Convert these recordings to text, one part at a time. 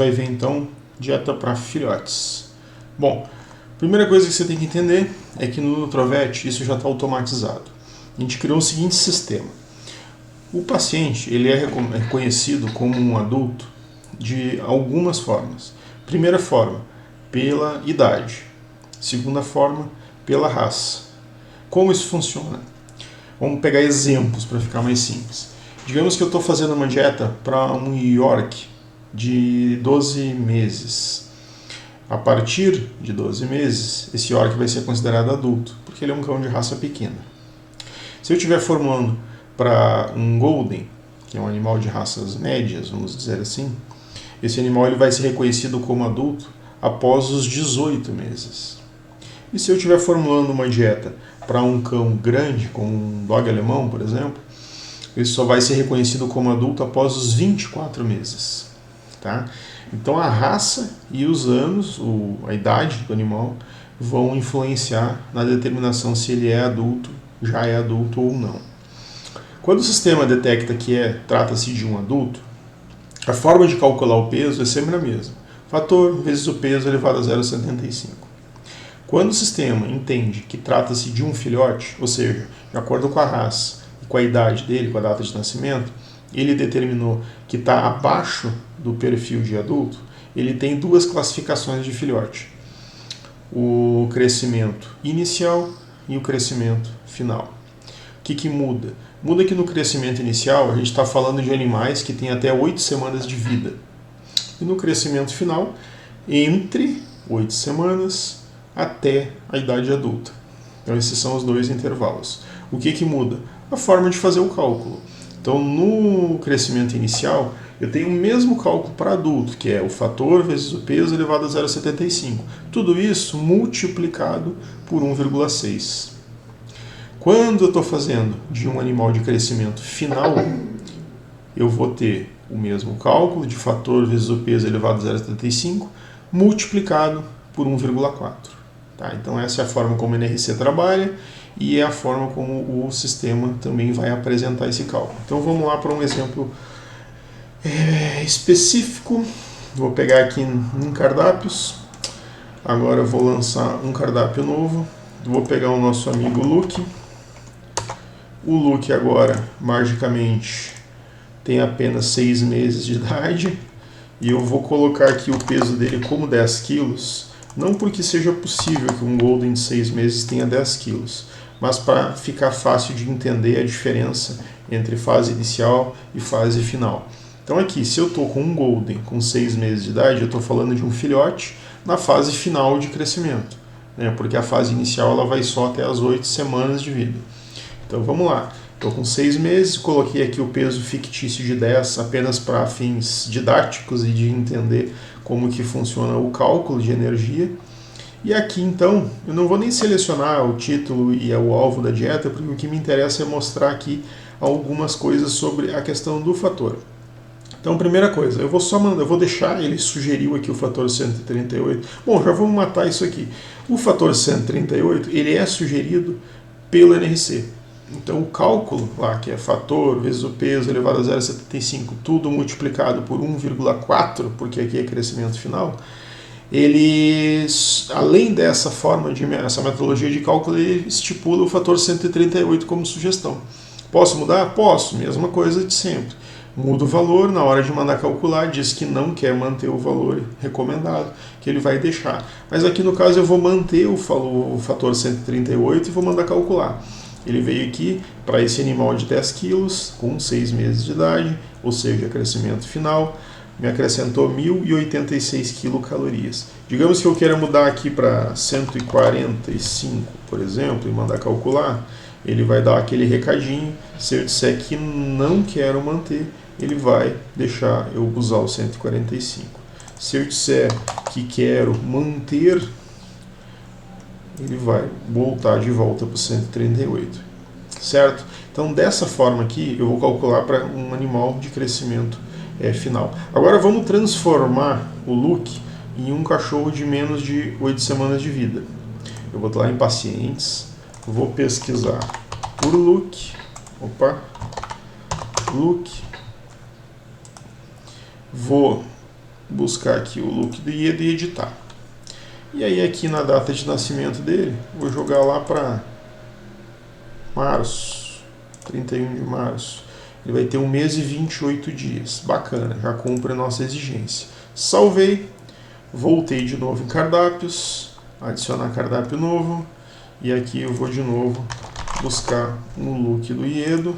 vai ver então dieta para filhotes. Bom, a primeira coisa que você tem que entender é que no Nutrovet isso já está automatizado. A gente criou o seguinte sistema. O paciente ele é reconhecido como um adulto de algumas formas. Primeira forma, pela idade. Segunda forma, pela raça. Como isso funciona? Vamos pegar exemplos para ficar mais simples. Digamos que eu estou fazendo uma dieta para um York de 12 meses. A partir de 12 meses, esse York vai ser considerado adulto, porque ele é um cão de raça pequena. Se eu estiver formulando para um Golden, que é um animal de raças médias, vamos dizer assim, esse animal ele vai ser reconhecido como adulto após os 18 meses. E se eu estiver formulando uma dieta para um cão grande, como um dog alemão, por exemplo, ele só vai ser reconhecido como adulto após os 24 meses. Tá? Então a raça e os anos, a idade do animal, vão influenciar na determinação se ele é adulto, já é adulto ou não. Quando o sistema detecta que trata-se de um adulto, a forma de calcular o peso é sempre a mesma. Fator vezes o peso elevado a 0,75. Quando o sistema entende que trata-se de um filhote, ou seja, de acordo com a raça e com a idade dele, com a data de nascimento, ele determinou que está abaixo do perfil de adulto, ele tem duas classificações de filhote. O crescimento inicial e o crescimento final. O que muda? Muda que no crescimento inicial a gente está falando de animais que têm até 8 semanas de vida. E no crescimento final, entre 8 semanas até a idade adulta. Então esses são os dois intervalos. O que muda? A forma de fazer o cálculo. Então no crescimento inicial, eu tenho o mesmo cálculo para adulto, que é o fator vezes o peso elevado a 0,75. Tudo isso multiplicado por 1,6. Quando eu estou fazendo de um animal de crescimento final, eu vou ter o mesmo cálculo de fator vezes o peso elevado a 0,75 multiplicado por 1,4. Tá? Então essa é a forma como o NRC trabalha e é a forma como o sistema também vai apresentar esse cálculo. Então vamos lá para um exemplo específico. Vou pegar aqui em cardápios. Agora eu vou lançar um cardápio novo. Vou pegar o nosso amigo Luke. O Luke agora, magicamente, tem apenas 6 meses de idade. E eu vou colocar aqui o peso dele como 10 quilos. Não porque seja possível que um Golden de 6 meses tenha 10 quilos, mas para ficar fácil de entender a diferença entre fase inicial e fase final. Então aqui, se eu estou com um Golden com 6 meses de idade, eu estou falando de um filhote na fase final de crescimento, né? Porque a fase inicial ela vai só até as 8 semanas de vida. Então vamos lá, estou com 6 meses, coloquei aqui o peso fictício de 10 apenas para fins didáticos e de entender como que funciona o cálculo de energia. E aqui então, eu não vou nem selecionar o título e o alvo da dieta, porque o que me interessa é mostrar aqui algumas coisas sobre a questão do fator. Então, primeira coisa, eu vou deixar, ele sugeriu aqui o fator 138. Bom, já vamos matar isso aqui. O fator 138, ele é sugerido pelo NRC. Então, o cálculo lá, que é fator vezes o peso elevado a 0,75, tudo multiplicado por 1,4, porque aqui é crescimento final, ele, além dessa forma, essa metodologia de cálculo, ele estipula o fator 138 como sugestão. Posso mudar? Posso, mesma coisa de sempre. Muda o valor, na hora de mandar calcular, diz que não quer manter o valor recomendado, que ele vai deixar. Mas aqui no caso eu vou manter o fator 138 e vou mandar calcular. Ele veio aqui para esse animal de 10 quilos, com 6 meses de idade, ou seja, crescimento final, me acrescentou 1.086 quilocalorias. Digamos que eu queira mudar aqui para 145, por exemplo, e mandar calcular, ele vai dar aquele recadinho. Se eu disser que não quero manter, ele vai deixar eu usar o 145. Se eu disser que quero manter, ele vai voltar de volta para o 138, certo? Então, dessa forma aqui, eu vou calcular para um animal de crescimento final. Agora, vamos transformar o Luke em um cachorro de menos de 8 semanas de vida. Eu vou lá em pacientes, vou pesquisar por Luke, Luke, vou buscar aqui o look do IEDO e editar. E aí aqui na data de nascimento dele, vou jogar lá para março, 31 de março. Ele vai ter 1 mês e 28 dias. Bacana, já cumpre a nossa exigência. Salvei, voltei de novo em cardápios, adicionar cardápio novo, e aqui eu vou de novo buscar um look do IEDO,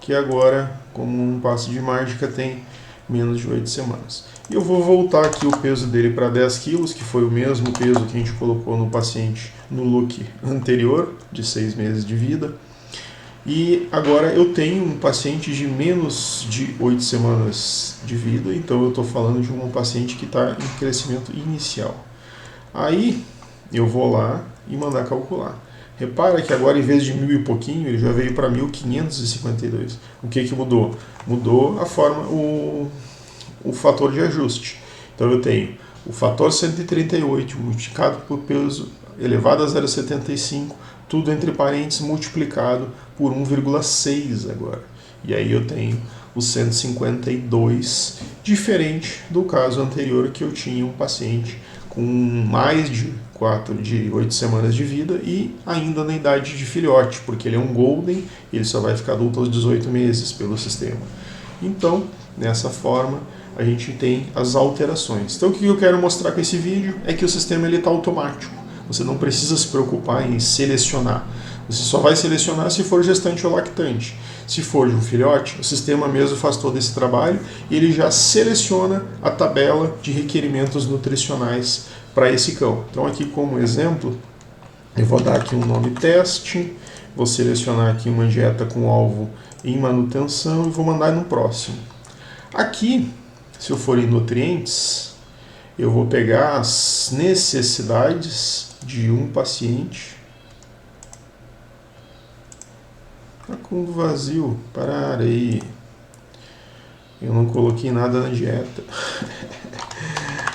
que agora, como um passe de mágica, tem menos de 8 semanas. E eu vou voltar aqui o peso dele para 10 quilos, que foi o mesmo peso que a gente colocou no paciente no look anterior, de 6 meses de vida. E agora eu tenho um paciente de menos de 8 semanas de vida, então eu estou falando de um paciente que está em crescimento inicial. Aí eu vou lá e mandar calcular. Repara que agora, em vez de 1.000 e pouquinho, ele já veio para 1.552. O que mudou? Mudou a forma, o fator de ajuste. Então eu tenho o fator 138 multiplicado por peso elevado a 0,75, tudo entre parênteses multiplicado por 1,6 agora. E aí eu tenho o 152, diferente do caso anterior, que eu tinha um paciente com mais de 8 semanas de vida e ainda na idade de filhote, porque ele é um golden e ele só vai ficar adulto aos 18 meses pelo sistema. Então, nessa forma, a gente tem as alterações. Então, o que eu quero mostrar com esse vídeo é que o sistema está automático. Você não precisa se preocupar em selecionar. Você só vai selecionar se for gestante ou lactante. Se for de um filhote, o sistema mesmo faz todo esse trabalho e ele já seleciona a tabela de requerimentos nutricionais para esse cão. Então aqui como exemplo, eu vou dar aqui um nome teste, vou selecionar aqui uma dieta com alvo em manutenção e vou mandar no próximo. Aqui, se eu for em nutrientes, eu vou pegar as necessidades de um paciente. Tá com vazio, para aí. Eu não coloquei nada na dieta.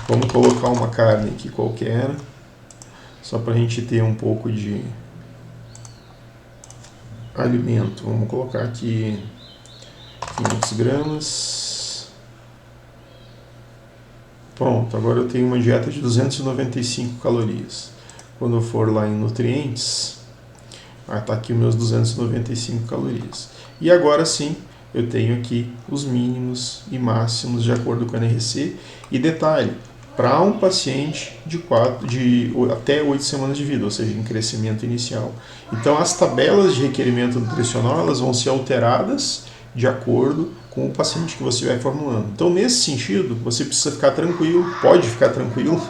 Vamos colocar uma carne aqui qualquer, só para a gente ter um pouco de alimento. Vamos colocar aqui 500 gramas. Pronto, agora eu tenho uma dieta de 295 calorias. Quando eu for lá em nutrientes, está aqui os meus 295 calorias. E agora sim, eu tenho aqui os mínimos e máximos de acordo com a NRC. E detalhe, para um paciente de até 8 semanas de vida, ou seja, em crescimento inicial. Então as tabelas de requerimento nutricional elas vão ser alteradas de acordo com o paciente que você vai formulando. Então nesse sentido, você precisa ficar tranquilo, pode ficar tranquilo,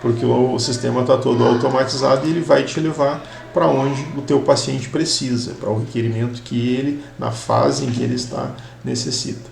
porque o sistema está todo automatizado e ele vai te levar para onde o teu paciente precisa, para o requerimento que ele, na fase em que ele está, necessita.